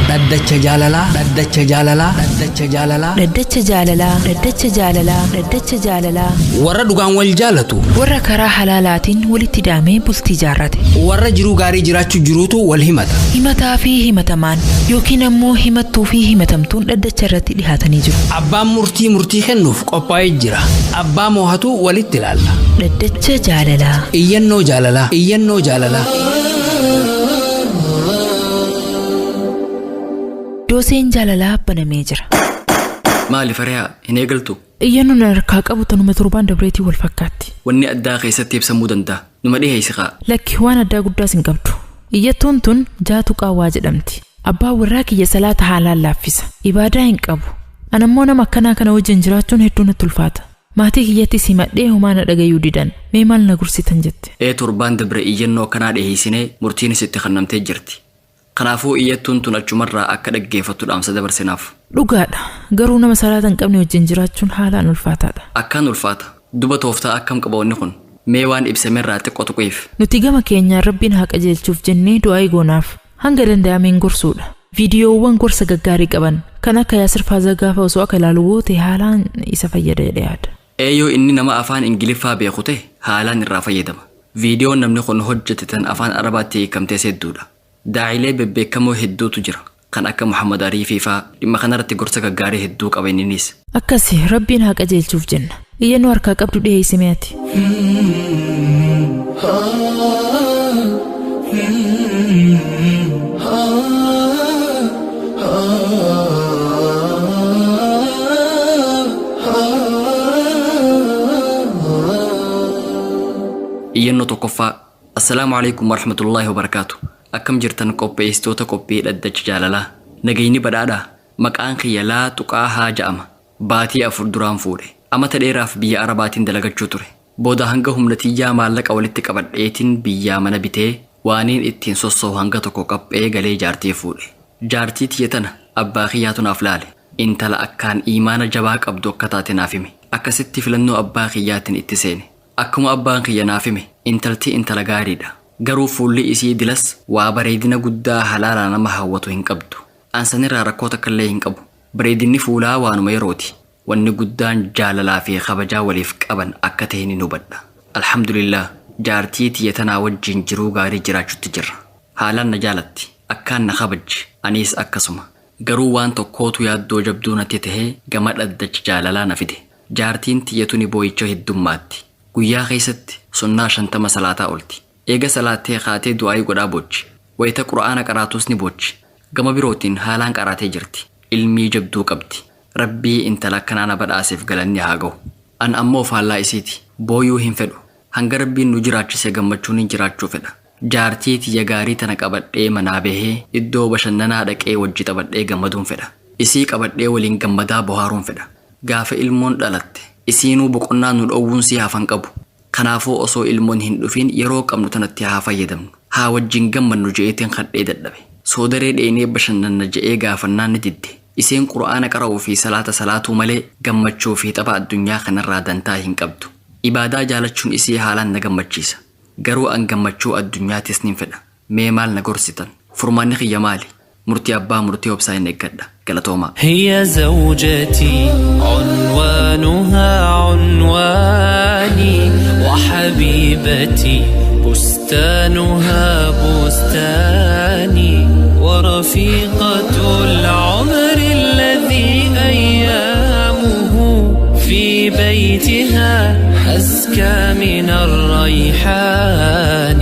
Dhaddacha jaalalaa. Dhaddacha jaalalaa. Dhaddacha jaalalaa. Dhaddacha jaalalaa. Dhaddacha jaalalaa. Dhaddacha jaalalaa. Warra dhugaan wal jaalatu. Warra karaa halaalaatiin walitti hidhamee bultii jaarrate. Warra jiruu gaarii jiraachuu jiruutu wal himata. Himataa fi himatamaan yookiin ammoo himattuu fi himatamtuun dhaddacha irratti dhihaatanii jiru. Abbaan murtii kennuuf qophaa'ee jira. Abbaa moohatu walitti ilaalla. Dhaddacha jaalalaa. Iyyannoo jaalalaa. Iyyannoo jaalalaa. Dooseen jaalalaa banamee jira. Maali fariyaa hin eegaltu? Iyyannoon harkaa qabu tanuma torbaan dabreetii wal fakkaatti. Wanni addaa keessatti ibsamuu danda'a. Numa dhiheessi qaa. Lakki waan addaa guddaas hin qabdu. Iyyattuun tun Jaatu Qaawwaa jedhamti. Abbaan warraa kiyya salaata haalaan laaffisa. Ibaadaa hin qabu. Anammoo nama akkanaa kana wajjin jiraachuun hedduu natti ulfaata. Maatii kiyyattis himadhee homaa na dhagayuu didan. Mee maal na gursitan jette? Torbaan dabre iyyannoo kanaa dhiheessinee murtiin sitti kennamtee jirti. Kanaafuu iyyattuun tun achumarraa akka dhaggeeffattu dhaamsa dabarsinaaf. Dhugaadha. Garuu nama salaata hin qabne wajjin jiraachuun haalaan ulfaataadha. Akkaan ulfaata. Duba tooftaa akkam qaba wanni kun. Mee waan ibsamerraa xiqqoo tuqeef. Nuti gama keenyaan Rabbiin haa qajeelchuuf jennee du'aa goonaaf hanga danda'ameen gorsuudha. Viidiyoowwan gorsa gaggaarii qaban kan akka Yaasir Faazaa gaafa osoo akka ilaalu goote haalaan isa fayyada jedhee yaada. Yoo inni nama afaan Ingiliffaa beeku ta'e haalaan irraa fayyadama. Viidiyoon namni kun hojjete tan afaan Arabaatti hiikamtee hedduudha. Daa'ilee bebbeekamoo hedduutu jira. Kan akka Muhammad Ariifii fa'aa dhimma kanarratti gorsa gaggaarii hedduu qaba inninis. Akkasi Rabbiin haa qajeelchuuf jenna. Iyyannoo harkaa qabdu dhiheessimee ati. Iyyannoo tokkoffaa. Assalaamu alaikum warahmatullaahi wabarakaatu. Akkam jirtan qopheessitoota qophii dhaddacha jaalalaa. Nagayni badhaadhaa. Maqaan kiyya Laaxuqaa haa ja'ama. Baatii 4 duraan fuudhe. Amata dheeraaf biyya Arabaatiin dalagachuu ture. Booda hanga humna tiyyaa maallaqa walitti qabadheetiin biyyaa mana bitee waaniin ittiin sossoo'u hanga tokko qaphee galee jaartii fuudhe. Jaartii tiyya tana abbaa kiyyaatu naaf laale. Intala akkaan iimaana jabaa qabdu akka taate naaf hime. Akkasitti filannoo abbaa kiyyaatiin itti seene. Akkuma abbaan kiyya naaf hime intalti intala gaariidha. Garuu fuulli isii dilas waa bareedina guddaa halaalaa nama hawwatu hin qabdu. Ansanirraa rakkoo takkallee hin qabu. Bareedinni fuulaa waanuma yerooti. Wanni guddaan jaalalaa fi kabajaa waliif qaban akka ta'e ni hubadha. Alhamdulillah jaartii tiyya tanaa wajjin jiruu gaarii jiraachuutti jirra. Haalaan na jaalatti. Akkaan na kabajji. Anis akkasuma. Garuu waan tokkootu yaaddoo jabduu natti tahee gama dhaddacha jaalalaa na fide. Jaartiin tiyya tuni boo'icha heddummaatti. Guyyaa keessatti sunnaa 50 salaataa olti. Eega salaattee kaatee du'aa godhaa bochi. Wayita Qur'aana qaraatus ni bochi. Gama birootiin haalaan qaraatee jirti. Ilmii jabduu qabdi. Rabbii intala akkanaa na badhaaseef galanni haa ga'u. An ammoo faallaa isiiti. Booyuu hin fedhu. Hanga Rabbiin nu jiraachise gammachuun hin jiraachuu fedha. Jaartii tiyya gaarii tana qabadhee manaa bahee iddoo bashannanaa dhaqee wajji taphadhee gammaduun fedha. Isii qabadhee waliin gammadaa bohaaruun fedha. Gaafa ilmoon dhalatte isiinuu boqonnaa nu dhoowwuun si hafan qabu. Kanaafuu osoo ilmoon hin dhufin yeroo qabnu tanatti haa fayyadamnu. Haa wajjin gammannu je'eetiin kadhee dadhabe. Soodaree dheenee bashannanna je'ee gaafannaan ni didde. Iseen Qur'aana qara'uu fi salaata salaatuu malee gammachuu fi tapha addunyaa kanarraa dantaa hin qabdu. Ibaadaa jaalachuun isii haalaan na gammachiisa. Garuu an gammachuu addunyaatis nin fedha. Mee maal na gorsitan? Furmaanni kiyya maali? Murtii abbaa murtii obsaa hin eeggadha. Galatoomaa. هي زوجتي عنوانها عنواني وحبيبتي بستانها بستاني ورفيقة العمر الذي أيامه في بيتها أزكى من الريحان.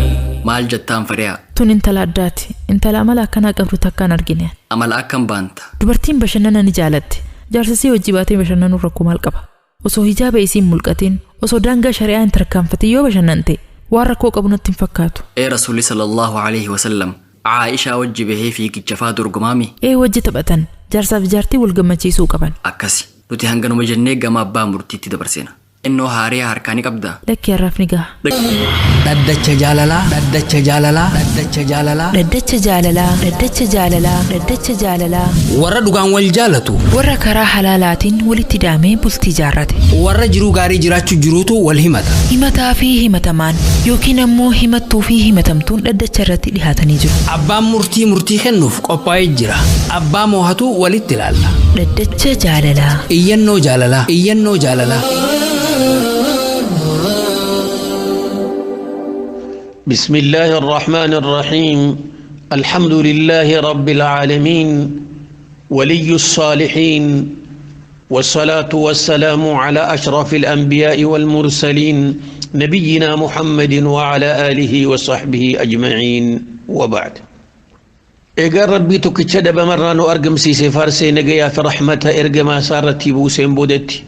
Maal jettaan fariyaa? Tun intala addaati. Intala amala akkanaa qabdu takkaan argine. Amala akkam baanta? Dubartiin bashannana ni jaalatte. Jaarsasii hojii baatee bashannanuu rakkoo maal qaba? Osoo hijaaba isiin mulqatiin, osoo daangaa shari'aa hin tarkaanfatin yoo bashannante, waan rakkoo qabu natti hin fakkaatu. Rasuulli sallallahu alaihi wasallam Aishaa wajji bahee fiigicha faa dorgomaami? Wajji taphatan. Jaarsaaf jaartii wal gammachiisuu qaban. Akkasi. Nuti hanganuma jennee gama abbaa murtiitti dabarsina. innoo haariyaa harkaanii qabda. Lakki har'aaf ni gaha. Dhaddacha jaalalaa. Dhaddacha jaalalaa. Dhaddacha jaalalaa. Dhaddacha jaalalaa. Dhaddacha jaalalaa. Dhaddacha jaalalaa. Warra dhugaan wal jaalatu. Warra karaa halaalaatiin walitti hidhamee bultii jaarrate. Warra jiruu gaarii jiraachuu jiruutu wal himata. Himataa fi himatamaan yookiin ammoo himattuu fi himatamtuun dhaddacha irratti dhihaatanii jiru. Abbaan murtii kennuuf qophaa'ee jira. Abbaa moohatu walitti ilaalla. Dhaddacha jaalalaa. Iyyannoo jaalalaa. Iyyannoo jaalalaa. بسم الله الرحمن الرحيم الحمد لله رب العالمين ولي الصالحين والصلاة والسلام على أشرف الأنبياء والمرسلين نبينا محمد وعلى آله وصحبه أجمعين وبعد إيقار ربي تكتشد بمران وأرقم سيسي فارسي نقيا في رحمة إرقما سارتي بوسين بودتي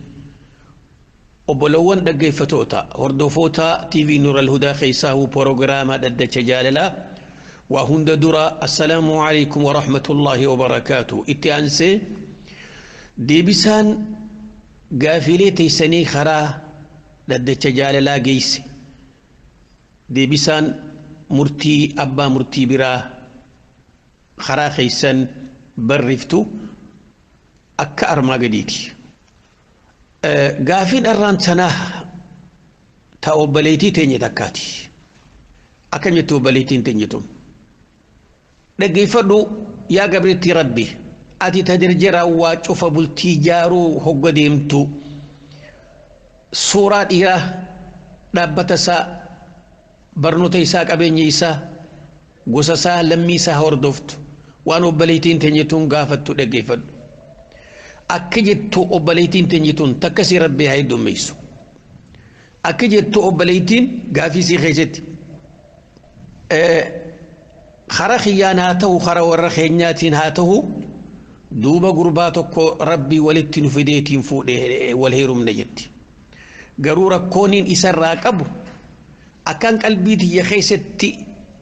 وبلون دقي فتوتا وردوفوتا تي في نور الهدى خيساه بروغراما ددتش جاللا وهند درا السلام عليكم ورحمة الله وبركاته اتيانسي ديبسان قافلي تيسني خرا ددتش جاللا قيسي ديبسان مرتي أبا مرتي برا خرا خيسان برفتو أكا أرما قديتي قافين أران سنة تأوبليتي تنجي تكاتي أكن يتوبليتين تنجتم لقي فردو يا قبرتي ربي أتي تدرجرا واشوف بلتي جارو هقو ديمتو سورة إيرا لابتسا برنوتيسا قبينيسا قسسا لميسا هوردفت وانو بليتين تنجتون قافتو لقي فردو أكجت أوبليتين تنجتون تكسي ربي هاي دميسو أكجت أوبليتين قافيسي خيجت خرخيان هاته خر ورخينياتين هاته دوبا قرباتك ربي ولتن فديتين فوده والهيرم نجت قرورة كونين إسر راكبو أكان قلبيتي يخيستي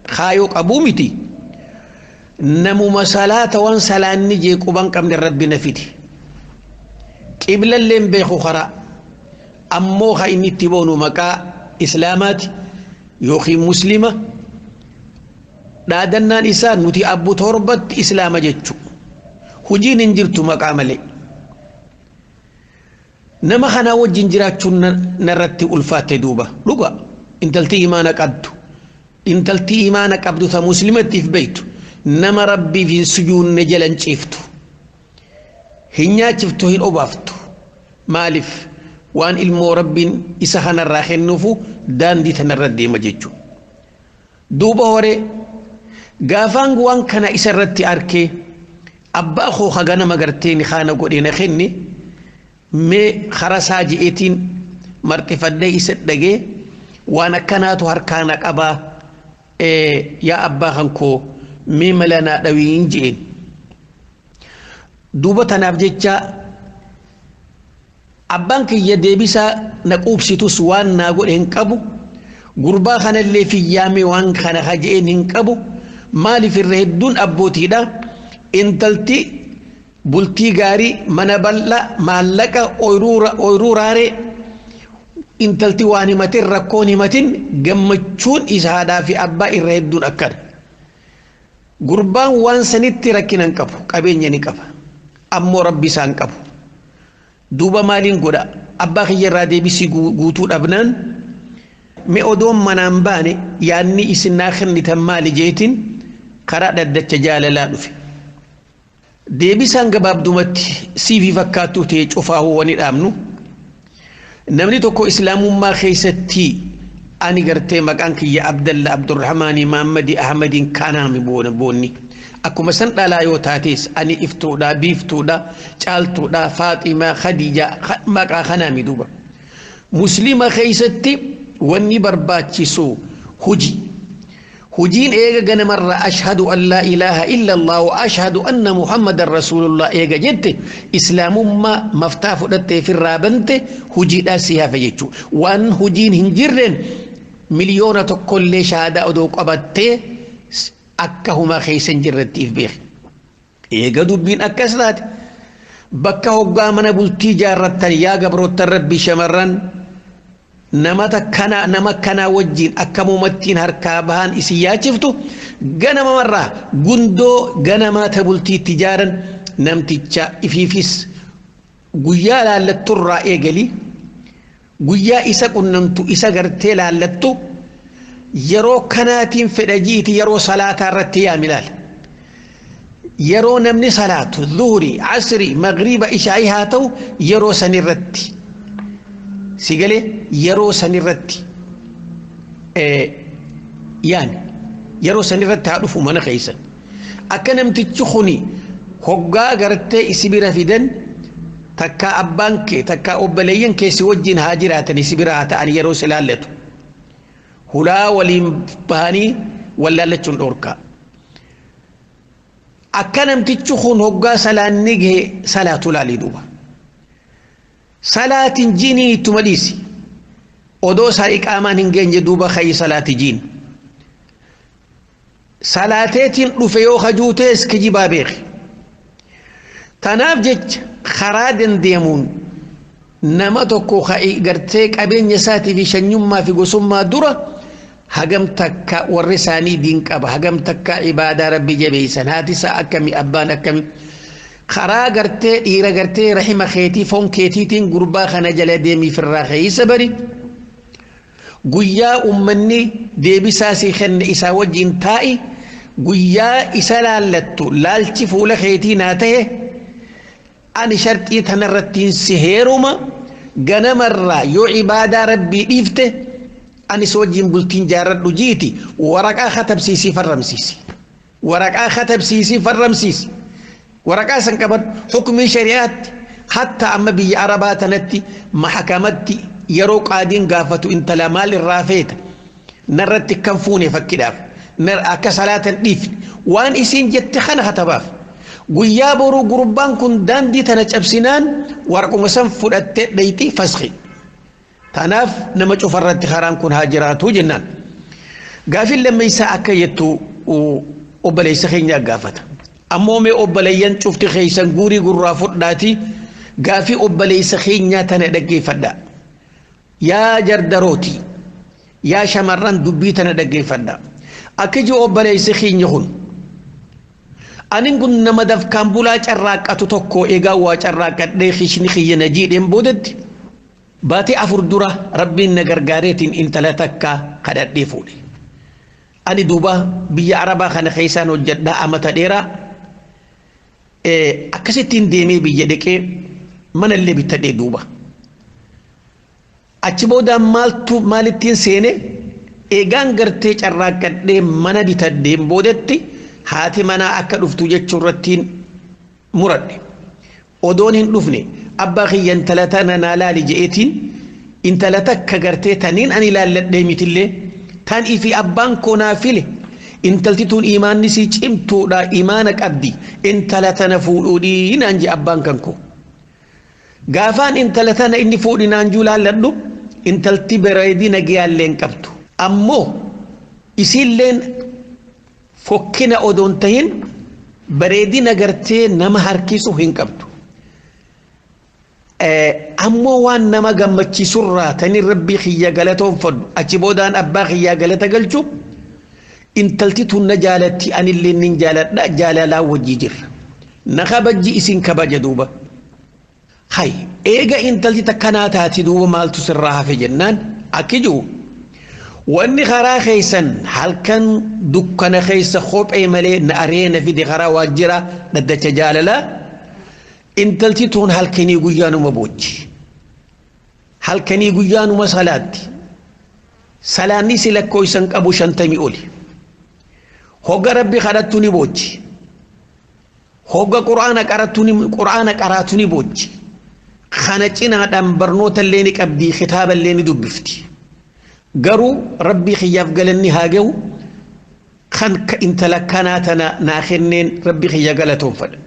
خايوك أبومتي نمو مسالات وانسالان نجي قبان من ربي نفيتي قبل اللين بيخو خرا أمو خايني تبونو مكا إسلامات يوخي مسلمة دادنا الإسان نتي أبو توربت إسلام جتشو هجين انجرتو مكا ملي نما خنا وجين جراتشو نرتي ألفات دوبا لغا انتلتي إيمانك أبدو انتلتي إيمانك أبدو ثا مسلمة في بيتو نما ربي في سجون نجلن شفتو هنيا شفتو هن أبافتو مالف وان ilmoo rabbiin isa kanarraa kennuufu daandii tanarra deema jechuudha. Duuba hore gaafaan waan kana isa irratti arkee abbaa koo hagana magartee ni khana godhee na kenne mee kharasaa ji'eetiin marqifadhee isa dhagee waan akkanaatu harkaana qabaa yaa abbaa kan koo mee malanaa dhawiin ji'een. Duuba tanaaf jecha abbaan kiyya deebisaa na quubsitus waan naa godhe hin qabu gurbaa kanallee fiyyaame waan kana hajeen hin qabu maaliif irra hedduun abbootiidha intalti bultii gaarii mana bal'aa maallaqa oyruuraaree intalti waan himatin rakkoon himatin gammachuun isa haadhaa fi abbaa irra hedduun akkana gurbaan waan sanitti rakkina hin qabu qabeenya ni qaba ammoo rabbi isaan qabu duuba maaliin godha abbaa kiyya irraa deebisii guutuu dhabnaan mee odoon manaan baane yaanni isin naa kennitan maali jeetiin karaa dhaddacha jaalalaa dhufe deebisaan gabaabdumatti siifii fakkaattuu ta'e cufaahuu wani dhaabnu namni tokko islaamummaa keessatti ani gartee maqaan kiyya Abdalla Abdurrahmaanii Mahammadi Ahmadiin kaanaami boonni akkuma san dhalaa yoo taates ani iftuudha biiftuudha caaltuudha Faaximaa Khadiija maqaa kanaami duuba muslima keessatti wanni barbaachisu hujiin eega ganamarra ashhadu an laa ilaaha illa allah wa ashhadu anna muhammadan rasulullah eega jette islaamummaa maftaa fudhattee firraa bante hujiidhaa si hafe jechuu waan hujiin hin jirreen miliyoona tokkollee shahaadaa odoo qabattee akka humaa keessa hin jirrettiif beek eega dubbiin akkas taate bakka hoggaa mana bultii jaarrattan yaa gabroottan rabbii shamarran nama kana wajjin akkamumattiin harkaa bahan isin yaachiftu ganama marraa gundoo ganama tabultii tijaaran namticha ifiifis guyyaa laallatturraa eegali guyyaa isa qunnamtu isa gartee laallattu yeroo kanaatiin fedha jiiti yeroo salaataa irratti yaamilaal yeroo namni salaatu dhuhri asri magriba ishaa'ii haa ta'u yeroo san irratti sigale yeroo san irratti yaani yeroo san irratti haa dhufu mana keessan akka namtichi kuni hoggaa gartee isi bira fidan takka abbaan kee takka obboleeyyan keessi wajjin haa jiraatan isi bira haa ta'an yeroo si laallatu hulaa waliin bahanii wallaallachuun dhoorkaa akka namtichi kun hoggaa salaanni gahe salaatu laalii duuba salaatiin jiinii ittuma dhiisi odoo isaa iqaamaan hin geenye duuba kayyi salaati jiin salaateetiin dhufe yoo hajuutees kijibaa beeki tanaaf jecha karaa dandeemuun nama tokko gartee qabeenya isaatii fi shanyummaa fi gosummaa dura hagam takka warri isaanii diin qaba hagam takka ibaadaa rabbi jabeessan haati isaa akkami abbaan akkami karaa gartee dhiira gartee rahima keetii foon keetiitiin gurbaa kana jala deemii firraa keeysa bari guyyaa ummanni deebisaa si kenne isaa wajjin taa'i guyyaa isa laallattu laalchi fuula keetii naa ta'e ani sharxii tanarrattiin si heeruma ganamarraa yoo ibaadaa rabbii dhiifte ani wajjin bultiin jaarradhu jiiti waraqaa katabsiisii farramsiisi waraqaa katabsiisii farramsiisi waraqaa san qaban hukumii shari'aatti hatta amma biyya arabaa tanatti maxakamatti yeroo qaadiin gaafatu intala maal irraa feeta narratti kan fuune fakkiidhaaf akka salaatan dhiifne waan isiin jette kana katabaaf guyyaa boruu gurbaan kun daandii tana cabsinaan waraquma san fudhattee dhayti fasxi tanaaf nama cufarratti karaan kun haa jiraatu jennaan gaafin lammeeysaa akka jettu obboleessa keenya gaafata ammoo mee obboleeyyan cufti keeysan guurii gurraa fudhaati gaafii obboleessa keenyaa tana dhaggeeffadha yaa jardarooti yaa shamarran dubbii tana dhaggeeffadha akka jiru obboleessa keenya kun anin kun nama dafkaan bulaa carraaqqatu tokko egaa waa carraaqqadhee kishni kiyya na jiidheen boodatti baatee afur dura rabbiin na gargaareetiin intala takka kadhadhee fuudhe ani duuba biyya arabaa kana keessaan hojjedhaa amata dheeraa akkasittiin deemee biyya dhaqee manallee bitadhee duuba achi boodaan maalittiin seene eegaan gartee carraaqqadhee mana bitadheen boodatti haati manaa akka dhuftu jechuu irrattiin muradhe odoon hin dhufne abbaa kiyya intala tana naa laali je'eetiin intala takka gartee taniin ani laalladhee mitillee tan ifi abbaan koo naa file intalti tun imaanni sii cimtuudha imaana qabdi intala tana fuudhuudhii naan je abbaan kan koo gaafaan intala tana inni fuudhi naan juu laalladhu intalti bareedina giyaalleen qabdu ammoo isiilleen fokkina odoon tahin bareedina gartee nama harkisu hin qabdu ammoo waan nama gammachiisurraa tanin rabbii kiyya galatoonfadhu achi boodaan abbaa kiyyaa galata galchu intalti tun na jaalatti anillee nin jaaladha jaalalaa wajjii jirra na kabajji isin kabaja duuba hay eega intalti takkanaa taati duuba maaltu sirraa hafe jennaan akki jiru wanni karaa keeysan halkan dukkana keeysa kophee malee na areena fide karaa waajjira dhaddacha jaalalaa intalti tun halkanii guyyaanuma boochi halkanii guyyaanuma salaatti salaanni si lakkooysan qabu 50 oli hogga rabbi kadhattu ni boochi hogga qur'aana qaraatu ni boochi kana cinaadhaan barnoota illee ni qabdi kitaaba illee ni dubbifti garuu rabbii kiyyaaf galanni haa gahu kan intala kanaa tana naa kenneen rabbii kiyya galatoonfadha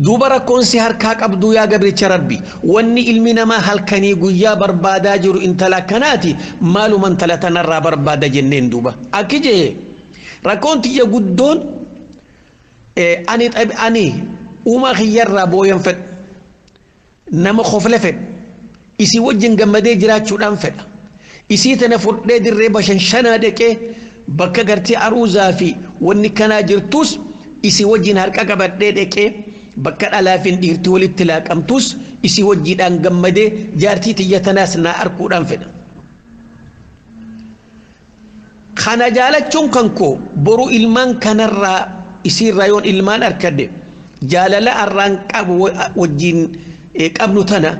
duuba rakkoon si harkaa qabdu yaa gabricha rabbi wanni ilmi namaa halkanii guyyaa barbaadaa jiru intala kanaati maaluma intala tanarraa barbaada jenneen duuba akki jee rakkoon tiyya guddoon ani uumaa kiyyarraa booyan fedha nama kofle fedha isii wajjin gammadee jiraachuudhaan fedha isiitana fudhee dirree bashannanaa dhaqee bakka gartee aruuzaa fi wanni kanaa jirtus isi wajjin harka qabadhee dhaqee bakka dhalaafin dhiirti walitti laaqamtus isi wajjiidhaan gammadee jaartii tiyyatanaas naa arkuudhaan fedha. Kana jaalachuun kan koo boru ilmaan kanarraa isiirraa yoon ilmaan arkadde jaalala arraan qabu wajjin qabnu tana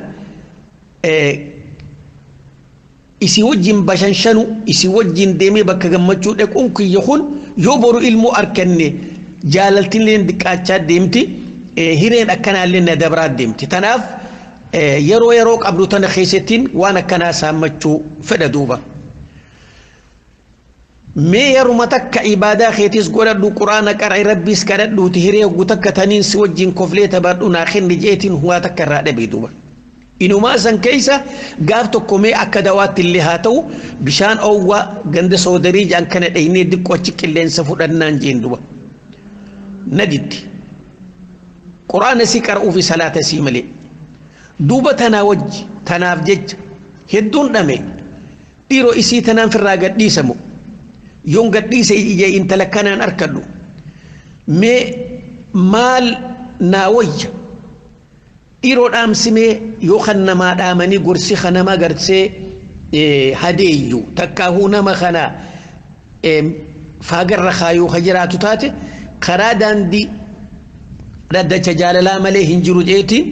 isi wajjin bashannanu isi wajjin deemee bakka gammachuu dhaquun kiyya kun yoo boru ilmoo arkanne jaalaltiin diqqaachaa deemti hireen akkanaallee na dabraa deemti. Tanaaf yeroo qabdu tana keessattiin waan akkanaa saammachuu fedha duuba. Mee yeruma takka ibaadaa keetis godhadhu quraana qara'e rabbiis kadhadhuuti hiree hoggu takka taniin si wajjin koflee taphadhu naa kenni jeetiin waa takka irraa dhabee duuba. Inumaa san keessa gaaf tokko mee akka dawaatti illee haa ta'u bishaan oowwaa ganda soodarii jaan kana dhaynee diqqoo achi qilleensa fudhannaan jeen duuba. Naditti. Quraana si qara'uu fi salaata sii malee. Duuba tanaa wajji tanaaf jecha hedduun dhame dhiiroo isii tanaan firraa gadhiisamu. Yoon gadhiise ije intala kanaan arkadhu mee maal naa wayya dhiiroo dhaamsimee yoo kan namaa dhaamanii gorsi kanama garsee hadeeyyu takkaahuu nama kana faagarra kaayuu ka jiraatu taate karaa daandii dhaddacha jaalalaa malee hin jiru jeetiin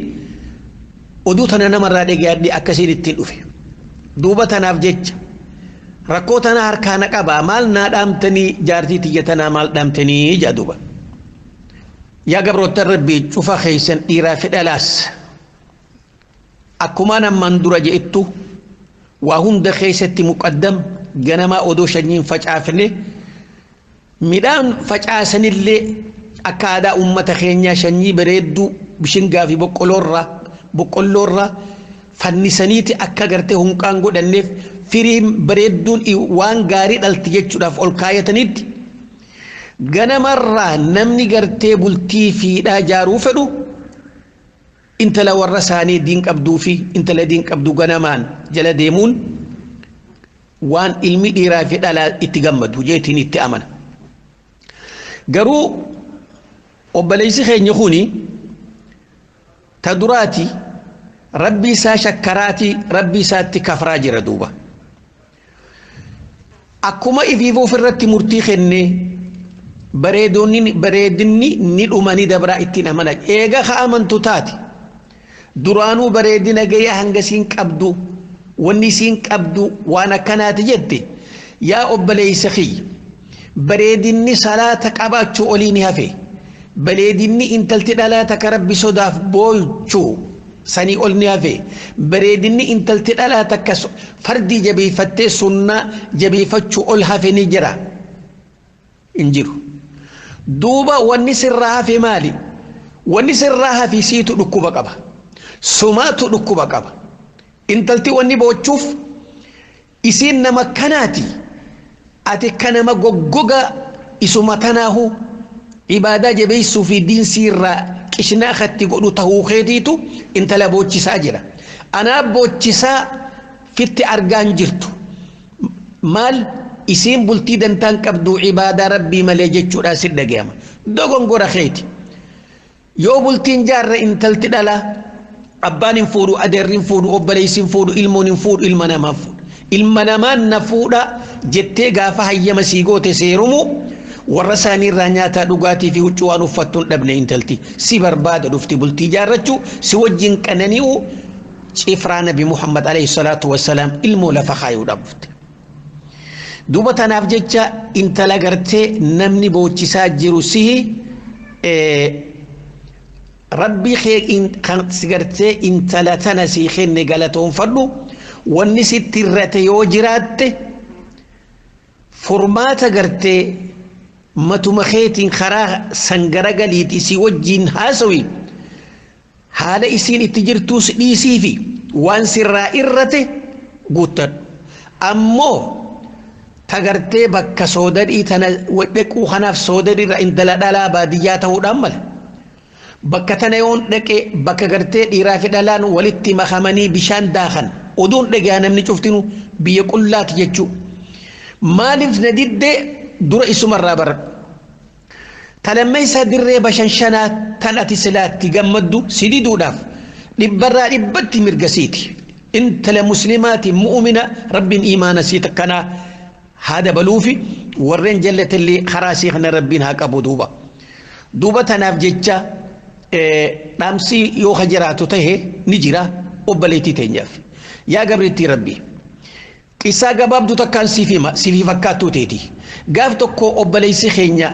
oduu tana namarraa dhagaadhee akkasiin ittiin dhufe duuba tanaaf jecha rakkoo tana harkaana qabaa maal naa dhaamtanii jaartii tiyyatanaa maal dhaamtanii jaaduba. Yaa gabroota rabbii cufa keessan dhiiraa fi dhalaas akkuma namman dura jeettu waa hunda keessatti muqaddam ganamaa odoo shanyiin facaafne midhaan facaasanillee akka aadaa uummata keenyaa shanyii bareedduu bishingaa fi boqqolloorraa fannisaniiti akka gartee hunqaan godhanneef firiin bareedduun waan gaarii dhalti jechuudhaaf ol kaayatanitti ganamarraa namni gartee bultii fiidhaa jaaruu fedhu intala warra isaanii diin qabduu fi intala diin qabdu ganamaan jala deemuun waan ilmi dhiiraa fi dhalaa itti gammadu jeetiin itti amana. Garuu obboleessi keenya kuni ta duraati rabbi isaa shakkaraati rabbi isaatti kafraa jira duuba. Akkuma ifiifuu ofirratti murtii kennee bareedinni ni dhumanii dabraa ittiin amana eega ka amantu taate duraanuu bareedina gayyaa hanga siin qabdu wanni siin qabdu waan akkanaati jette yaa obboleessa kiyya bareedinni salaata qabaachuu olii ni hafe bareedinni intalti dhalaata ka rabbi sodaaf boolchuu sanii ol ni hafe bareedinni intalti dhalaata ka fardii jabeeffattee sunnaa jabeeffachuu ol hafe ni jira hin jiru. Duuba wanni sirraa hafe maali? Wanni sirraa hafe siitu dhukkuba qaba. Sumaatu dhukkuba qaba. Intalti wanni boochuuf isiin nama kanaati. Ati kanama goggoga isuma tanaahu ibaadaa jabeessuu fi diinsii irraa qishnaa khatti godhu tahuu keetiitu intala boochisaa jira. Anaa boochisaa fitti argaan jirtu. Maal? Isiin bultii dantaan qabdu ibaadaa rabbii malee jechuudha si dhagayama dogongora keeti yoo bultiin jaarra intalti dhala abbaan hin fuudhu adeerri hin fuudhu obboleessi hin fuudhu ilmoon hin fuudhu ilma namaa fuudhu ilma namaan na fuudha jettee gaafa hayyama sii goote seerumu warra isaanii irraa nyaataa dhugaatii fi huccuu waan uffattuun dhabne intalti si barbaada dhufti bultii jaarrachuu si wajjin qanani'u cifraa nabi Muhammad alayhi salaatu wassalaam ilmoo lafa kaayuu dhabufte. Duuba tanaaf jecha intala gartee namni boochisaa jiru sihi rabbii kee kan si gartee intala tana sii kenne galatoonfadhu wanni sitti irrate yoo jiraatte furmaata gartee matuma keetiin karaa sangara galiiti si wajjin haasawi haala isiin itti jirtuus dhiisii fi waan sirraa irrate guuttadhu ammoo tagartee bakka soodadhii tana dhaquu kanaaf soodadhiirra intala dhalaa baadiyyaa ta'uudhaan mala bakka tana yoon dhaqe bakka gartee dhiiraa fi dhalaan walitti makamanii bishaan daakan oduun dhagaa namni cuftinu biyya qullaati jechuu maaliif na didde dura isumarraa baradhu talammeessa dirree bashanshanaa tan ati silaatti gammaddu sididuudhaaf dhibbarraa dhibbatti mirgasiiti intala muslimaati mu'mina rabbiin imaana siita kana hada baluufi warreen jallatillee karaa siikna rabbiin haa qabu duuba tanaaf jecha dhaamsi yoo hajiraatu tahe ni jira obbaleetii teenyaaf yaa gabriitti rabbi qissaa gabaabduu takkaan siifii fakkaattuu teeti gaaf tokko obbaleessi keenya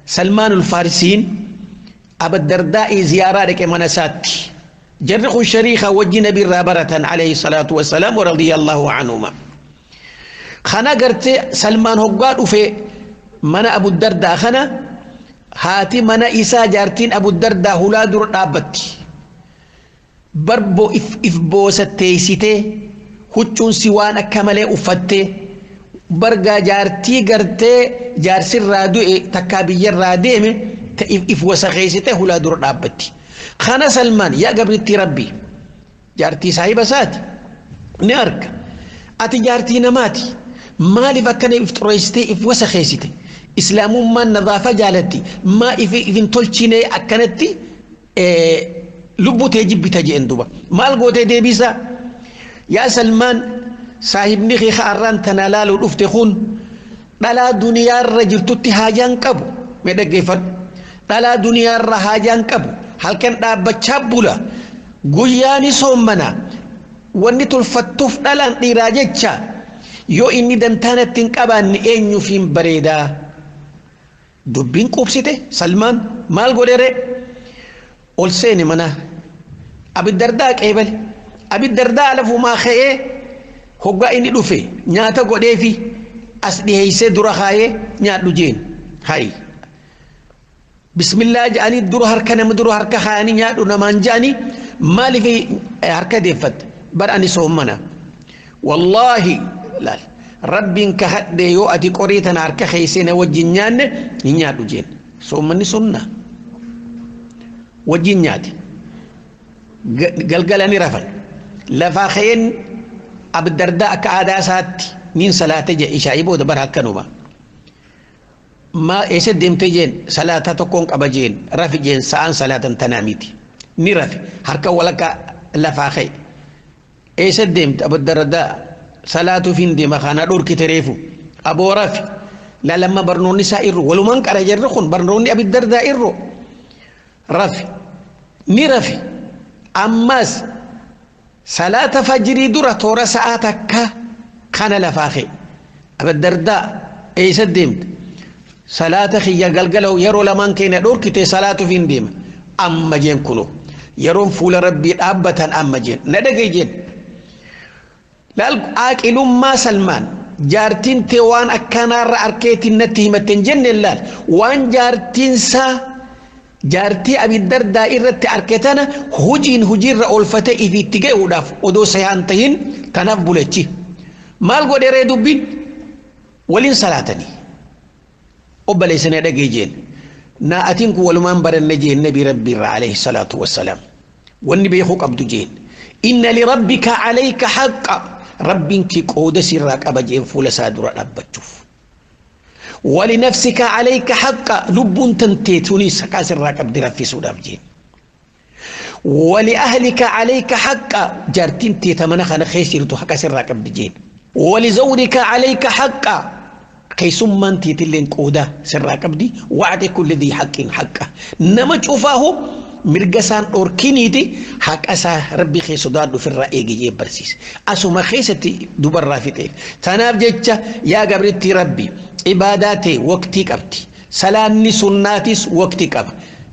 سلمان الفارسين أبا الدرداء زيارة لك منسات جرخ الشريخ وجه نبي رابرة عليه الصلاة والسلام ورضي الله عنهما خنا قرت سلمان هقاد في منا أبو الدرداء خنا هاتي منا إسا جارتين أبو الدرداء هلا در رابطي بربو إف بوسة تيسيتي هجون سوان أكمل أفتي برغا جارتي غرتي جارسي رادو تكابي الراديم if وسخيسته هلا دور دابتي خانا سلمان يا قبرتي ربي جارتي صاحب سات نارك اتي جارتي نماتي مالي فكني افترويستي if وسخيسته اسلام ما نظافه جالتي ما if تولچيني اكنتي لبو تجيب بتجي اندوبا مال غوتي ديبيسا يا سلمان صاحبني خي خاران تنالال ودفتخون دلا دنيا الرجل تتي حاجان قبو مدغيفت دلا دنيا الرهاجان قبو هل كان دابچابولا غياني سومنا وني تلفتف دلان ديراجچا يو اني دنتانتين قبان اينو فين بريدا دبين قبسيته سلمان مال غودره اولسيني منا ابي الدرداء قيبل ابي الدرداء لفو ما خيه hogga inni dhufe nyaata godheefi as dhiheessee dura kaayee nyaadhu jeen hay bismillah jaanii dura harka nama dura harka kaayanii nyaadhu namaan jaanii maaliif harka deeffat bar ani soomana wallahi laal rabbiin ka hadde yoo ati qorii tana harka keeysee na wajjin nyaanne ni nyaadhu jeen soomanni sunna wajjin nyaate galgalani rafan lafaa khayeen أبو الدرداء كعادة سات من صلاة إشاء بود برهك نوما ما إيسد دمتجين صلاة تكون أبجين رفجين سان صلاة تناميتي نرفي هركا ولك لفاخي إيسد دمت أبو الدرداء صلاة فين دي مخانا دور كتريفو أبو رفي لا لما برنوني سائر ولو من كان يرخون برنوني أبو الدرداء إرو رفي نرفي أماس صلاة فجر درة تورا ساعتك كان لفاخي أبا الدرداء إيس الدمت صلاة خيا قلقلو يرو لمن كينا دور كتي صلاة فين ديم أما جين كنو يرون فول ربي أبتا أما جين ندقي جين لالك ما سلمان جارتين تيوان أكانا رأركيتين نتيمتين جن اللال وان جارتين سا جارتي أبي الدرداء إرت أركتنا هجين هجير أولفته إذا تجي وداف ودو سيانتين تناف بولتشي مال قد يريدو بين ولين صلاتني أبلي سنة دقيجين نا أتنكو ولمان برن نجين نبي ربي عليه الصلاة والسلام والنبي يخوك عبدو جين إن لربك عليك حق ربك قود سرك أبجين فول سادر أبجوف ولنفسك عليك حق لب تنتيتوني سكاس الراكب دي في سوداف جين ولأهلك عليك حق جارتين تيتمنى خانا خيسير تو حكاس الراكب دي جين ولزوجك عليك حق كيسم من تيتلين قودا سراكب دي وعد كل ذي حق حقه نما تشوفاه مرقسان أوركيني دي حق أسا ربي خيسو دادو في الرأي جي برسيس أسو ما خيستي دوبر رافتين تناف جيتشا يا قبرتي ربي عباداتي وقتي قبتي سلامني سناتيس وقتي قب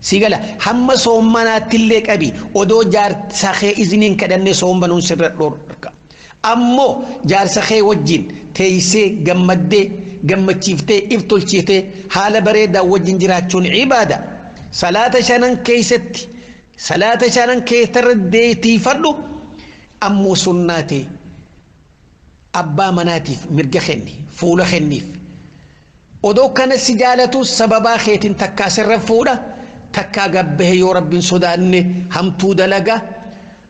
سيقلا هم صومنات اللي قبي ودو جار سخي إذنين كدن صومنون سر الرقا أمو جار سخي وجين تيسي قمدي قمتشيفتي إفتولشيفتي حال بريدا وجين جراتشون عبادة صلاة شانن كيستي صلاة شانن كيتر ديتي فردو أمو سناتي أبا مناتيف مرقى خني فول خنيف ودو كان السجالة سببا خيت تكا سر فولا تكا قبه يو رب سوداني هم تودلقا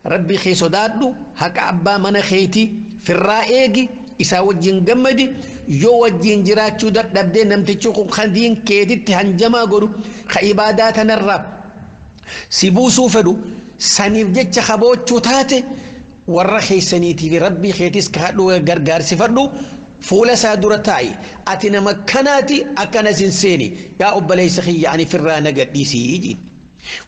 ربي خي صدادو هكا أبا من خيتي في الرائق إسا وجين جمدي يو وجين جراتشو دبدين نمتشوكو خندين كيدت هنجما قولو خيبادات الرب سيبوسو فدو سنيف جتش خبوتشو تاتي ورخي سنيتي في ربي خيتيس كهدو غرغار سفردو فولا سادرتاي أتنا مكاناتي أكنا سنسيني يا أبا ليس خي يعني فرانا قديسي يجي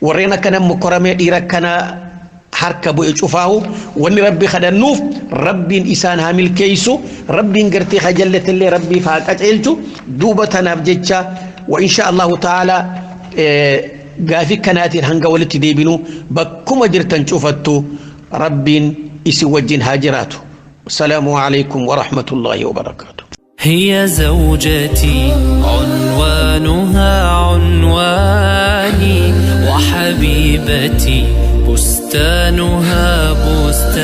ورينا كنا مكرمي ديرا كنا حركبو يشوفاو وني ربي خد النوف ربي إسان هامل كيسو ربي نقرتي خجلة اللي ربي فاك أجلتو دوبتنا بجتشا وإن شاء الله تعالى قافي كناتي هنقا ولتي ديبنو بكما جرتن شوفتو ربي إسي وجين هاجراته السلام عليكم ورحمة الله وبركاته. هي زوجتي عنوانها عنواني وحبيبتي بستانها بستاني